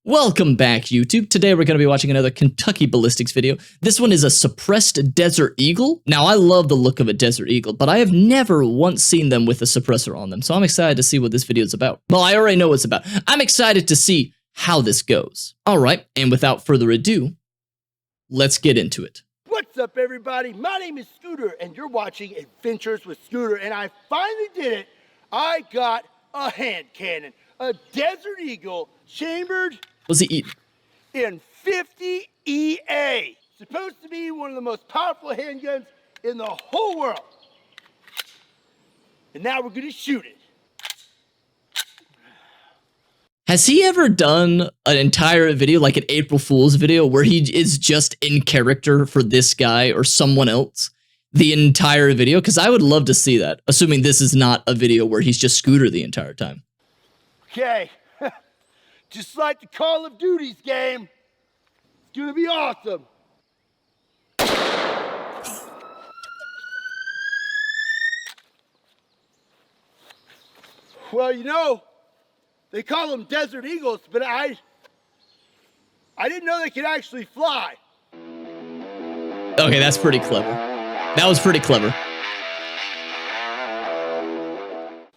Welcome back, YouTube. Today we're going to be watching another Kentucky Ballistics video. This one is a suppressed Desert Eagle. Now, I love the look of a Desert Eagle, but I have never once seen them with a suppressor on them, so I'm excited to see what this video is about. Well, I already know what it's about. I'm excited to see how this goes. Alright, and without further ado, let's get into it. What's up, everybody? My name is Scooter, and you're watching Adventures with Scooter, and I finally did it. I got a hand cannon, a Desert Eagle, chambered... What's he eating? In 50 EA. Supposed to be one of the most powerful handguns in the whole world. And now we're gonna shoot it. Has he ever done an entire video, like an April Fool's video, where he is just in character for this guy or someone else the entire video? Because I would love to see that, assuming this is not a video where he's just Scooter the entire time. Okay. Just like the Call of Duty's game, it's gonna be awesome. Well, you know, they call them Desert Eagles, but I didn't know they could actually fly. Okay, that's pretty clever. That was pretty clever.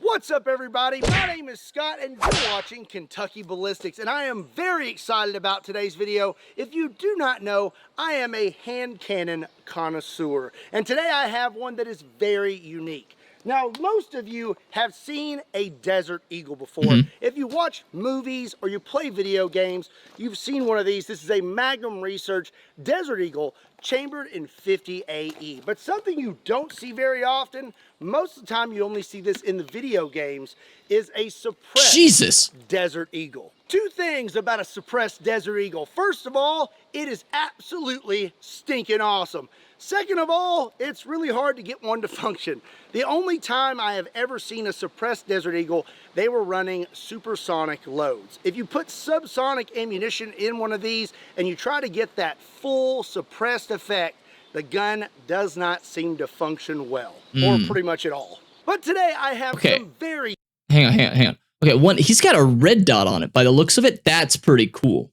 What's up, everybody? My name is Scott, and you're watching Kentucky Ballistics, and I am very excited about today's video. If you do not know, I am a hand cannon connoisseur, and today I have one that is very unique. Now, most of you have seen a Desert Eagle before. If you watch movies or you play video games, you've seen one of these. This is a Magnum Research Desert Eagle chambered in 50 AE. But something you don't see very often, most of the time you only see this in the video games, is a suppressed Desert Eagle. Two things about a suppressed Desert Eagle. First of all, it is absolutely stinking awesome. Second of all, it's really hard to get one to function. The only time I have ever seen a suppressed Desert Eagle, they were running supersonic loads. If you put subsonic ammunition in one of these and you try to get that full suppressed effect, the gun does not seem to function well, or pretty much at all. But today I have some very... Hang on. Okay, he's got a red dot on it. By the looks of it, that's pretty cool.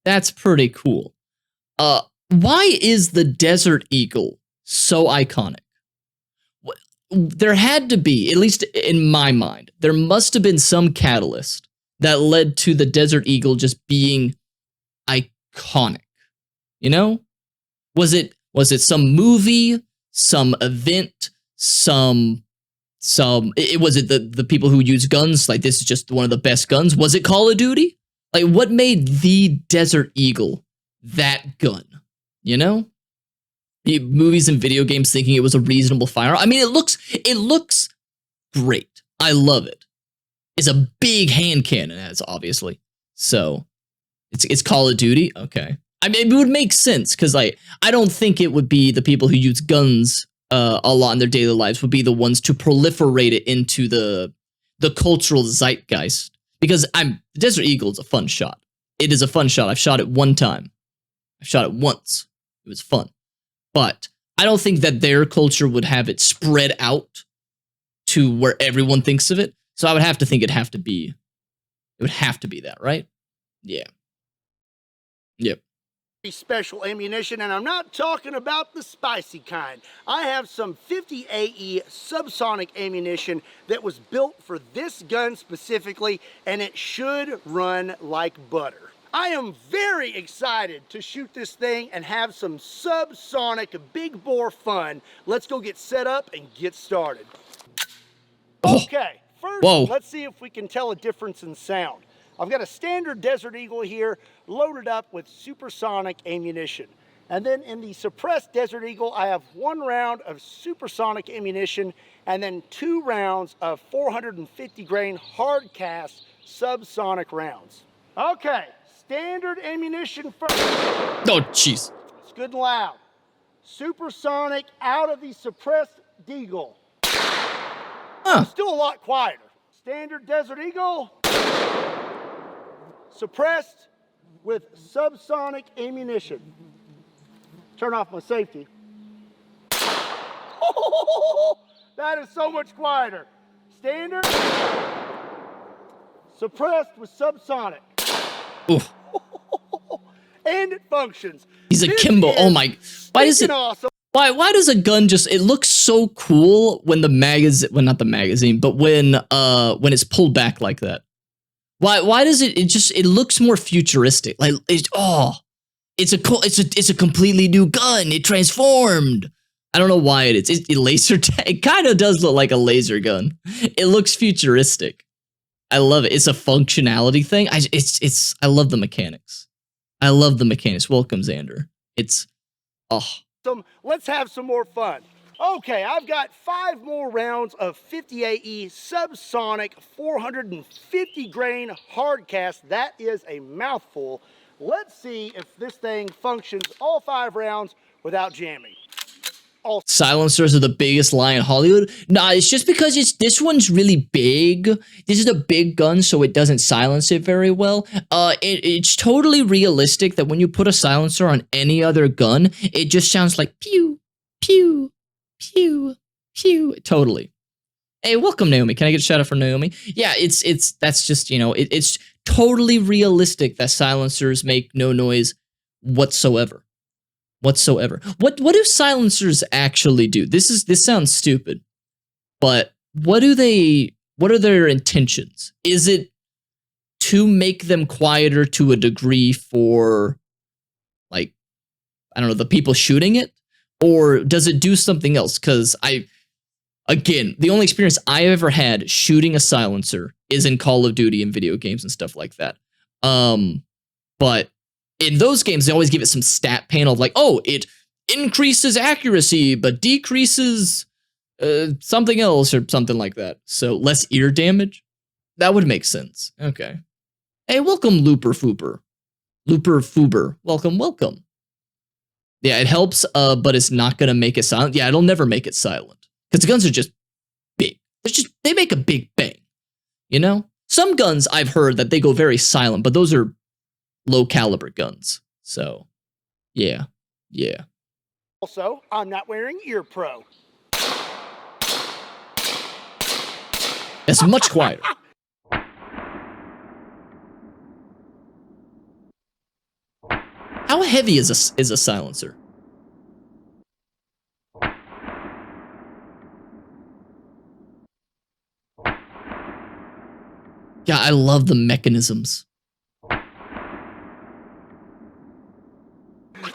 That's pretty cool. Why is the Desert Eagle so iconic? There had to be, at least in my mind, there must have been some catalyst that led to the Desert Eagle just being iconic. You know? Was it some movie, some event, was it the people who use guns, like this is just one of the best guns? Was it Call of Duty? Like, what made the Desert Eagle that gun? You know? Movies and video games thinking it was a reasonable firearm. I mean, it looks great. I love it. It's a big hand cannon, as obviously. So, it's Call of Duty? Okay. I mean, it would make sense, because I don't think it would be the people who use guns a lot in their daily lives would be the ones to proliferate it into the cultural zeitgeist. Because the Desert Eagle is a fun shot. It is a fun shot. I've shot it one time. I've shot it once. It was fun. But I don't think that their culture would have it spread out to where everyone thinks of it. So I would have to think it would have to be that, right? Yeah. Yep. Special ammunition, and I'm not talking about the spicy kind. I have some 50 AE subsonic ammunition that was built for this gun specifically, and it should run like butter. I am very excited to shoot this thing and have some subsonic big bore fun. Let's go get set up and get started. Okay, first, let's see if we can tell a difference in sound. I've got a standard Desert Eagle here loaded up with supersonic ammunition. And then in the suppressed Desert Eagle, I have 1 round of supersonic ammunition and then 2 rounds of 450 grain hard cast subsonic rounds. Okay, standard ammunition first. Oh, jeez. It's good and loud. Supersonic out of the suppressed Eagle. Still a lot quieter. Standard Desert Eagle. Suppressed with subsonic ammunition. Turn off my safety. That is so much quieter. Standard. Suppressed with subsonic. Oof. and it functions. He's a This Kimbo. is Oh my! Why does it? freaking awesome. Why does a gun just? It looks so cool when the magazine, well, not the magazine, but when it's pulled back like that. Why does it? It looks more futuristic. Like it's a completely new gun. It transformed. I don't know why it is. It laser tag. It kind of does look like a laser gun. It looks futuristic. I love it. It's a functionality thing. I love the mechanics. I love the mechanics. Welcome, Xander. It's Let's have some more fun. Okay, I've got 5 more rounds of 50 AE subsonic 450 grain hardcast. That is a mouthful. Let's see if this thing functions all 5 rounds without jamming. silencers are the biggest lie in Hollywood. Nah, it's just because this one's really big. This is a big gun, so it doesn't silence it very well. It's totally realistic that when you put a silencer on any other gun, it just sounds like pew, pew, pew, pew. Totally. Hey, welcome, Naomi. Can I get a shout out for Naomi? Yeah, that's just, it's totally realistic that silencers make no noise whatsoever. What do silencers actually do? This sounds stupid, but what are their intentions? Is it to make them quieter to a degree for, like, I don't know, the people shooting it? Or does it do something else? Because again, the only experience I ever had shooting a silencer is in Call of Duty and video games and stuff like that. But in those games, they always give it some stat panel of like, oh, it increases accuracy, but decreases something else or something like that. So less ear damage. That would make sense. Okay. Hey, welcome, Looper Fooper. Looper Foober. Welcome. Yeah, it helps, but it's not going to make it silent. Yeah, it'll never make it silent. Because the guns are just big. They make a big bang. You know? Some guns I've heard that they go very silent, but those are low caliber guns. So, yeah. Also, I'm not wearing Ear Pro. It's much quieter. How heavy is a silencer? Yeah, I love the mechanisms.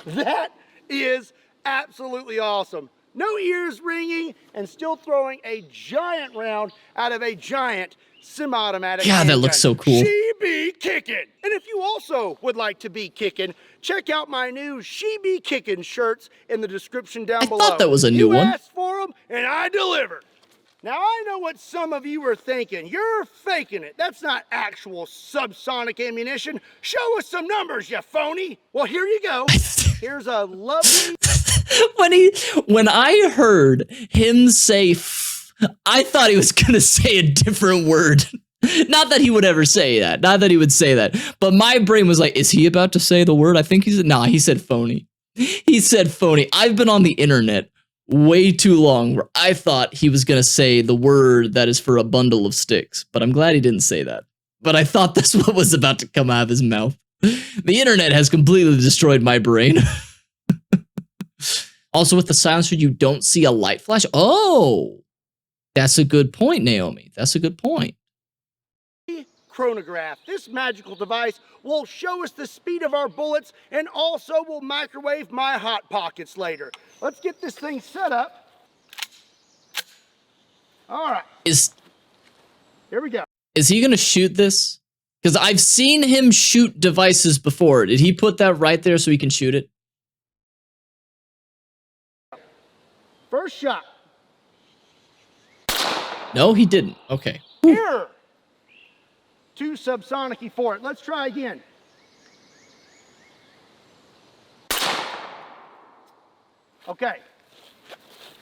That is absolutely awesome. No ears ringing and still throwing a giant round out of a giant semi-automatic. Yeah, that looks so cool. She be kicking. And if you also would like to be kicking, check out my new She Be Kicking shirts in the description down below. I thought that was a new one. You asked for them and I delivered. Now, I know what some of you are thinking. You're faking it. That's not actual subsonic ammunition. Show us some numbers, you phony. Well, here you go. Here's a lovely... When I heard him say I thought he was going to say a different word. Not that he would ever say that. Not that he would say that. But my brain was like, is he about to say the word? I think he said phony. He said phony. I've been on the internet way too long where I thought he was going to say the word that is for a bundle of sticks, but I'm glad he didn't say that. But I thought that's what was about to come out of his mouth. The internet has completely destroyed my brain. Also, with the silencer, you don't see a light flash. Oh, that's a good point, Naomi. That's a good point. Chronograph. This magical device will show us the speed of our bullets and also will microwave my hot pockets later. Let's get this thing set up. All right. Here we go. Is he going to shoot this? Because I've seen him shoot devices before. Did he put that right there so he can shoot it? First shot. No, he didn't. Okay. Error. Too subsonic-y for it. Let's try again. Okay.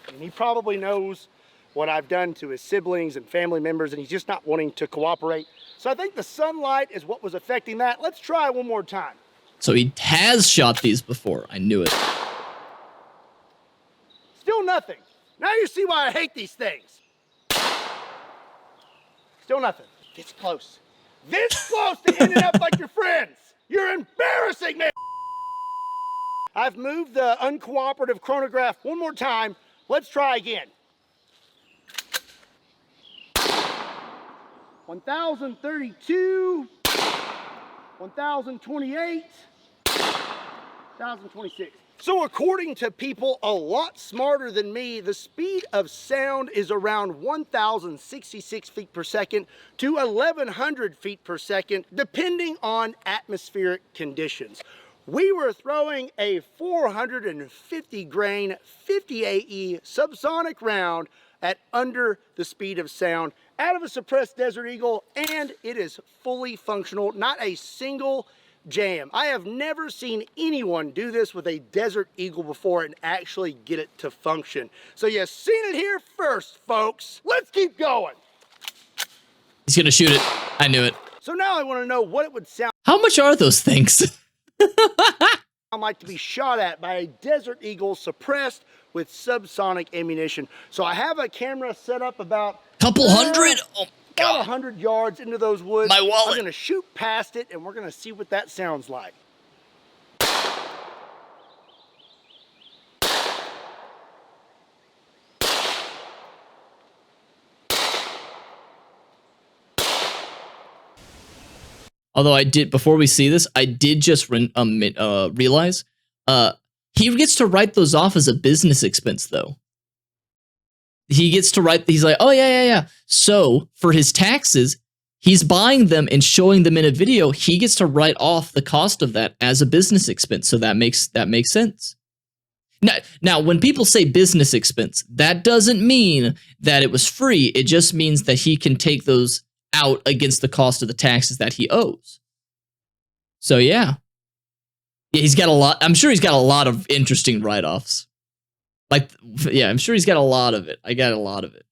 And he probably knows what I've done to his siblings and family members, and he's just not wanting to cooperate. So I think the sunlight is what was affecting that. Let's try one more time. So he has shot these before. I knew it. Still nothing. Now you see why I hate these things. Still nothing. This close. This close to ending up like your friends. You're embarrassing me. I've moved the uncooperative chronograph one more time. Let's try again. 1032, 1028, 1026. So according to people a lot smarter than me, the speed of sound is around 1,066 feet per second to 1,100 feet per second, depending on atmospheric conditions. We were throwing a 450 grain 50 AE subsonic round at under the speed of sound out of a suppressed Desert Eagle, and it is fully functional, not a single jam. I have never seen anyone do this with a Desert Eagle before and actually get it to function. So you've seen it here first, folks. Let's keep going. He's gonna shoot it. I knew it. So now I want to know what it would sound How much are those things? like to be shot at by a Desert Eagle suppressed with subsonic ammunition. So I have a camera set up about Couple hundred? Oh, about God. 100 yards into those woods. My wallet. I'm going to shoot past it and we're going to see what that sounds like. Although I did, before we see this, I did just realize he gets to write those off as a business expense, though. He gets to write, he's like, oh, yeah. So for his taxes, he's buying them and showing them in a video. He gets to write off the cost of that as a business expense. So that makes sense. Now, when people say business expense, that doesn't mean that it was free. It just means that he can take those out against the cost of the taxes that he owes. So yeah, he's got a lot. I'm sure he's got a lot of interesting write-offs. Like, yeah, I'm sure he's got a lot of it. I got a lot of it.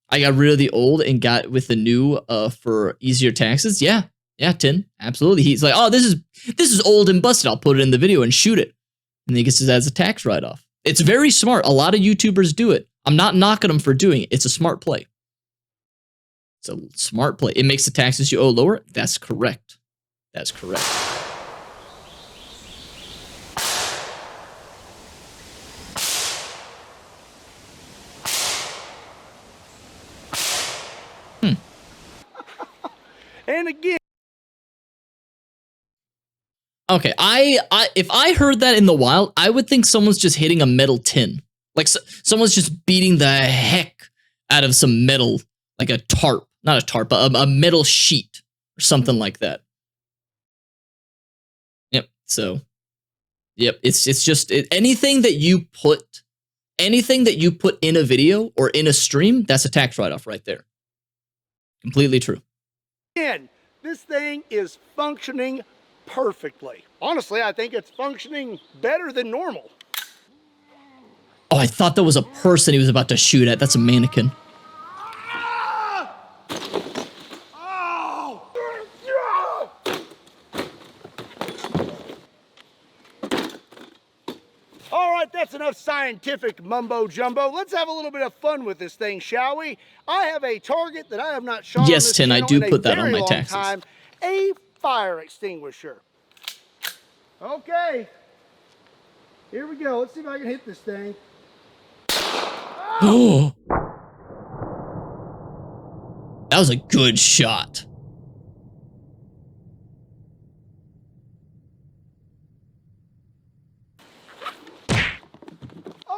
I got rid of the old and got with the new for easier taxes. Yeah, 10, absolutely. He's like, oh, this is old and busted. I'll put it in the video and shoot it, and then he gets it as a tax write-off. It's very smart. A lot of YouTubers do it. I'm not knocking them for doing it. It's a smart play. It's a smart play. It makes the taxes you owe lower. That's correct. That's correct. And again, Okay, if I heard that in the wild, I would think someone's just hitting a metal tin. Like someone's just beating the heck out of some metal, like a tarp. Not a tarp, but a metal sheet or something like that. Yep. So, yep. It's just anything that you put in a video or in a stream, that's a tax write-off right there. Completely true. again, this thing is functioning perfectly. Honestly, I think it's functioning better than normal. Oh, I thought that was a person he was about to shoot at. That's a mannequin. All right, that's enough scientific mumbo jumbo. Let's have a little bit of fun with this thing, shall we? I have a target that I have not shot. Yes, on this Tin, I channel do in a put that on very my long taxes. time. A fire extinguisher. Okay, here we go. Let's see if I can hit this thing. Oh, that was a good shot.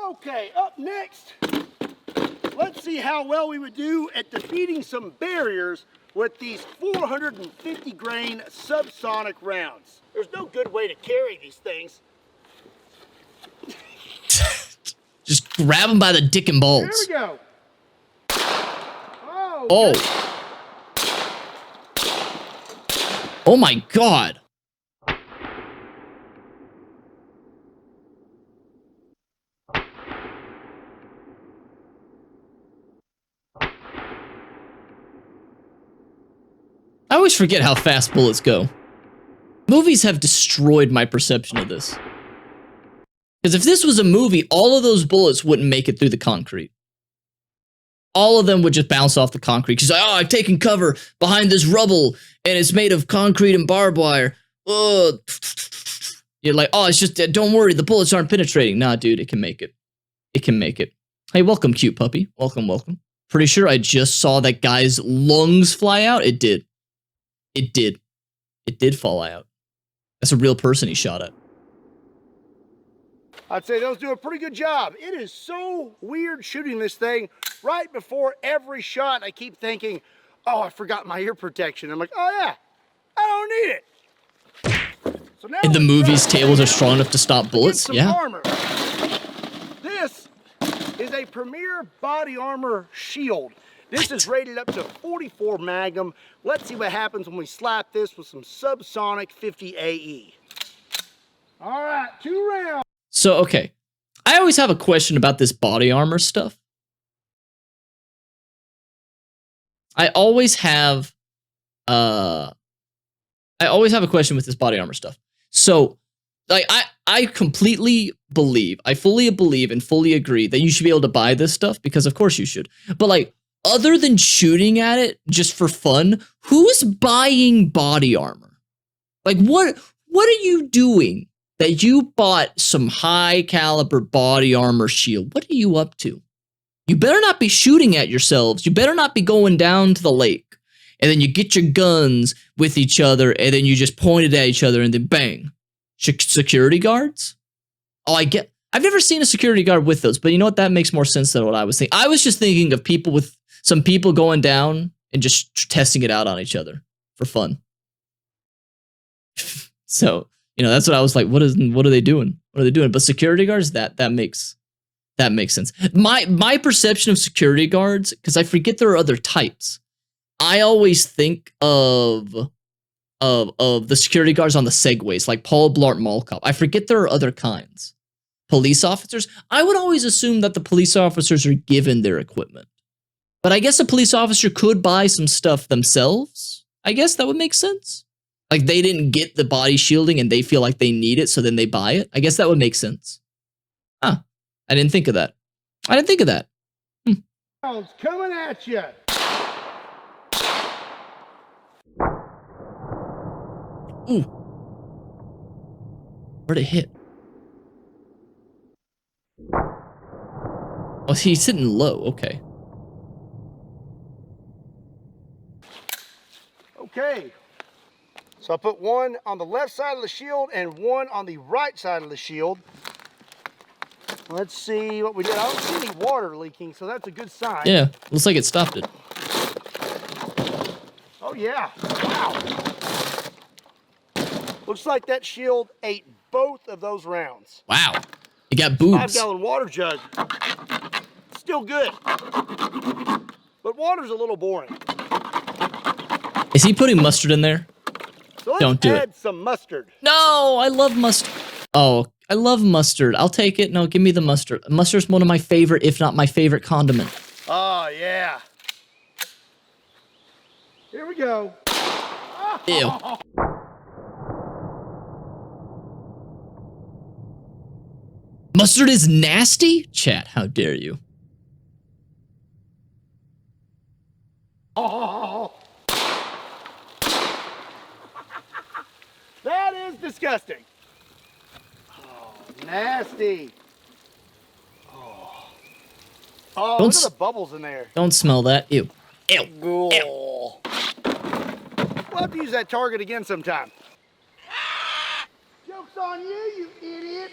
Okay, up next, let's see how well we would do at defeating some barriers with these 450 grain subsonic rounds. There's no good way to carry these things. Just grab him by the dick and Here balls. we go. Oh. Oh. Oh my God. I always forget how fast bullets go. Movies have destroyed my perception of this. Because if this was a movie, all of those bullets wouldn't make it through the concrete. All of them would just bounce off the concrete. Because, oh, I've taken cover behind this rubble, and it's made of concrete and barbed wire. You You're like, oh, it's just, don't worry, the bullets aren't penetrating. Nah, dude, it can make it. It can make it. Hey, welcome, cute puppy. Welcome, welcome. Pretty sure I just saw that guy's lungs fly out. It did. It did. It did fall out. That's a real person he shot at. I'd say those do a pretty good job. It is so weird shooting this thing right before every shot. I keep thinking, oh, I forgot my ear protection. I'm like, oh yeah, I don't need it. So now In the let's movies, try tables are strong enough to stop bullets. some Yeah. armor. This is a Premier body armor shield. This is rated up to 44 Magnum. Let's see what happens when we slap this with some Subsonic 50 AE. All right, 2 rounds. So, okay. I always have a question about this body armor stuff. I always have a question with this body armor stuff. So, like, I completely believe, I fully believe and fully agree that you should be able to buy this stuff because of course you should. But like, other than shooting at it just for fun, who's buying body armor? Like, what are you doing that you bought some high caliber body armor shield? What are you up to? You better not be shooting at yourselves. You better not be going down to the lake and then you get your guns with each other and then you just point it at each other and then bang. Security guards? Oh, I've never seen a security guard with those, but you know what? That makes more sense than what I was thinking. I was just thinking of people with some people going down and just testing it out on each other for fun. So, you know, that's what I was like, what are they doing? What are they doing? But security guards, that makes sense. My perception of security guards, because I forget there are other types. I always think of the security guards on the Segways, like Paul Blart Mall Cop. I forget there are other kinds. Police officers. I would always assume that the police officers are given their equipment. But I guess a police officer could buy some stuff themselves. I guess that would make sense. Like they didn't get the body shielding and they feel like they need it, so then they buy it. I guess that would make sense. Huh. I didn't think of that. Coming at you. Ooh. Where'd it hit? Oh, he's sitting low. Okay. Okay. So I put one on the left side of the shield and one on the right side of the shield. Let's see what we did. I don't see any water leaking, so that's a good sign. Yeah, looks like it stopped it. Oh yeah, wow. Looks like that shield ate both of those rounds. Wow. It got boobs. 5-gallon water jug. Still good. But water's a little boring. Is he putting mustard in there? So let's Don't do add some mustard. No, I love mustard. Oh, I love mustard. I'll take it. No, give me the mustard. Mustard's one of my favorite, if not my favorite condiment. Oh, yeah. Here we go. Ew. Mustard is nasty? Chat, how dare you? Oh. That is disgusting. Oh, nasty. Oh, look at the bubbles in there. Don't smell that. Ew. Ew. Ew. Ew. We'll have to use that target again sometime. Joke's on you, you idiot.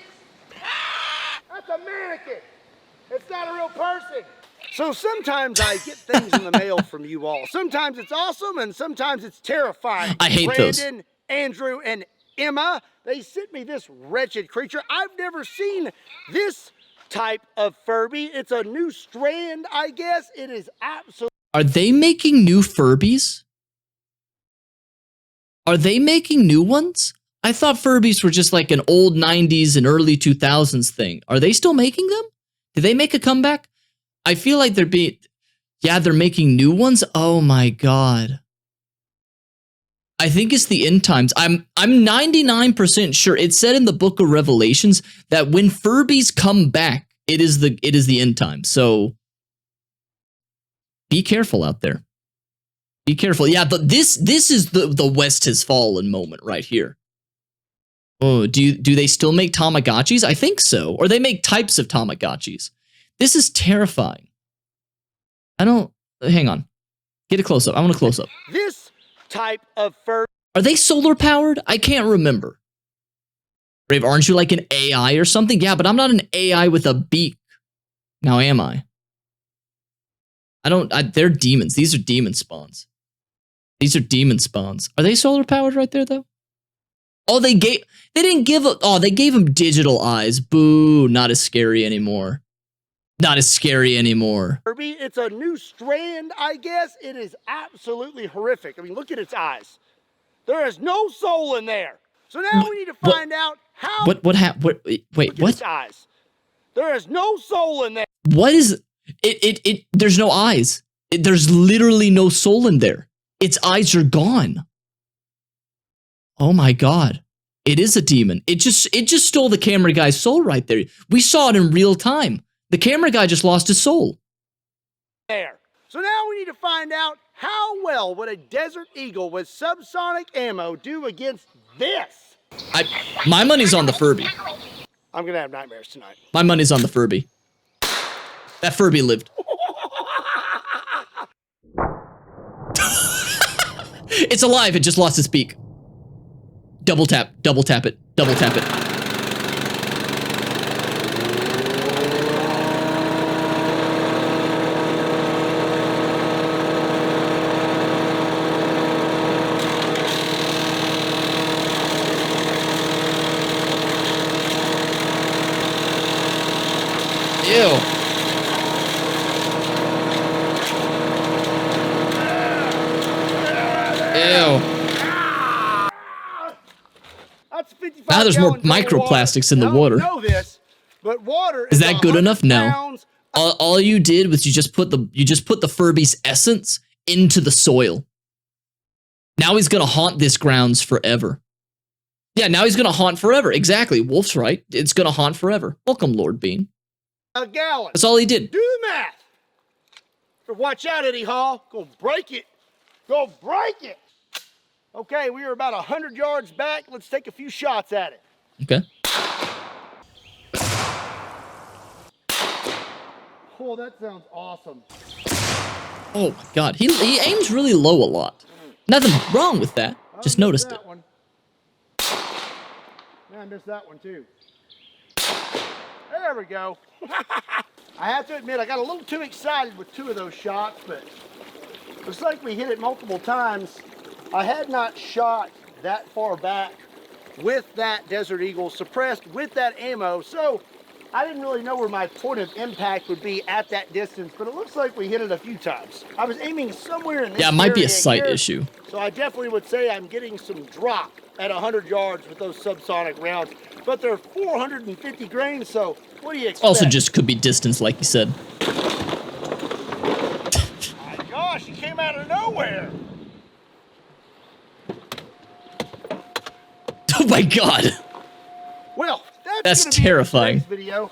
That's a mannequin. It's not a real person. So sometimes I get things in the mail from you all. Sometimes it's awesome and sometimes it's terrifying. I hate those. Brandon, Andrew, and Emma, they sent me this wretched creature. I've never seen this type of Furby. It's a new strand, I guess. It is absolutely... Are they making new Furbies? Are they making new ones? I thought Furbies were just like an old 90s and early 2000s thing. Are they still making them? Did they make a comeback? I feel like they're making new ones. Oh my god. I think it's the end times. I'm 99% sure it said in the Book of Revelations that when Furbies come back, it is the end times. So be careful out there. Be careful. Yeah, but this is the West has fallen moment right here. Oh, do they still make Tamagotchis? I think so. Or they make types of Tamagotchis. This is terrifying. I don't... Hang on. Get a close-up. I want a close-up. This type of fur... Are they solar-powered? I can't remember. Brave, aren't you like an AI or something? Yeah, but I'm not an AI with a beak. Now am I? They're demons. These are demon spawns. These are demon spawns. Are they solar-powered right there, though? Oh, they gave him digital eyes. Boo, not as scary anymore. Not as scary anymore. Furby, it's a new strand, I guess. It is absolutely horrific. I mean, look at its eyes. There is no soul in there. So now we need to find out how... Wait, look what? Its eyes. There is no soul in there. What is... There's no eyes. There's literally no soul in there. Its eyes are gone. Oh my god. It is a demon. It just stole the camera guy's soul right there. We saw it in real time. The camera guy just lost his soul. There. So now we need to find out how well would a Desert Eagle with subsonic ammo do against this? My money's on the Furby. I'm gonna have nightmares tonight. My money's on the Furby. That Furby lived. It's alive. It just lost its beak. Double tap it. Double tap it. Ew. Now there's more microplastics in the water. Know this, but water is that good enough? No. All you did was you just put the Furby's essence into the soil. Now he's gonna haunt this grounds forever. Yeah, now he's gonna haunt forever. Exactly. Wolf's right. It's gonna haunt forever. Welcome, Lord Bean. A gallon. That's all he did. Do the math. So watch out, Eddie Hall. Go break it. Go break it. Okay, we are about 100 yards back. Let's take a few shots at it. Okay. Oh, that sounds awesome. Oh my god, he aims really low a lot. Nothing wrong with that. Just noticed it. One. Man, I missed that one too. There we go. I have to admit, I got a little too excited with two of those shots, but looks like we hit it multiple times. I had not shot that far back with that Desert Eagle suppressed with that ammo, so I didn't really know where my point of impact would be at that distance, but it looks like we hit it a few times. I was aiming somewhere in this it might be a area sight here, issue. So I definitely would say I'm getting some drop at 100 yards with those subsonic rounds, but they're 450 grains, so what do you expect? Also just could be distance, like you said. My gosh, he came out of nowhere. Oh my god. Well, that's gonna be terrifying. Today's video.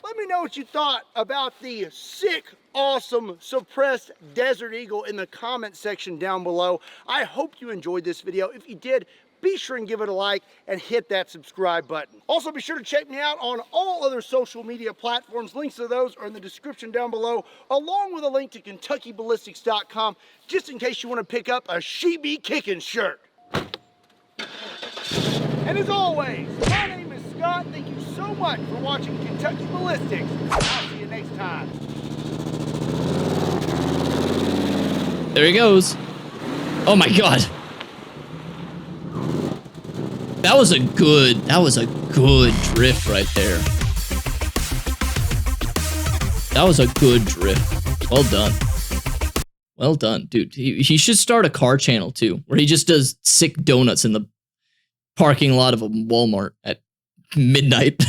Let me know what you thought about the sick, awesome, suppressed Desert Eagle in the comment section down below. I hope you enjoyed this video. If you did, be sure and give it a like and hit that subscribe button. Also, be sure to check me out on all other social media platforms. Links to those are in the description down below, along with a link to KentuckyBallistics.com, just in case you want to pick up a She Be Kickin' shirt. And as always, my name is Scott. Thank you so much for watching Kentucky Ballistics. I'll see you next time. There he goes. Oh my god. That was a good drift right there. That was a good drift. Well done. Well done, dude. He should start a car channel too, where he just does sick donuts in the parking lot of a Walmart at midnight.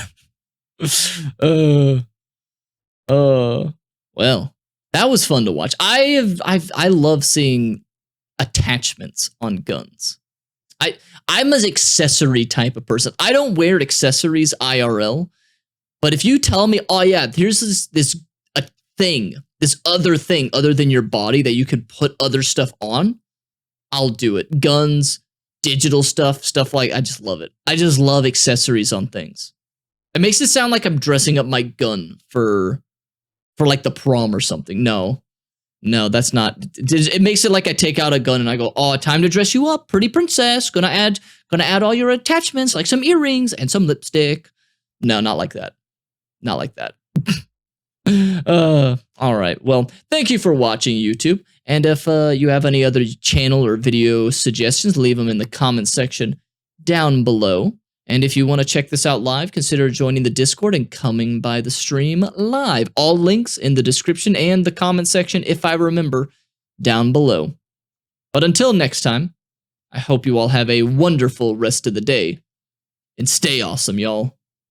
Well, that was fun to watch. I love seeing attachments on guns. I'm an accessory type of person. I don't wear accessories IRL, but if you tell me, oh yeah, here's this other thing other than your body that you can put other stuff on, I'll do it. Guns, digital stuff like, I just love it. I just love accessories on things. It makes it sound like I'm dressing up my gun for like the prom or something. No, that's not. It makes it like I take out a gun and I go, oh, time to dress you up, pretty princess. Gonna add all your attachments, like some earrings and some lipstick. No, not like that. Not like that. All right. Well, thank you for watching, YouTube. And if you have any other channel or video suggestions, leave them in the comment section down below. And if you want to check this out live, consider joining the Discord and coming by the stream live. All links in the description and the comment section, if I remember, down below. But until next time, I hope you all have a wonderful rest of the day. And stay awesome, y'all.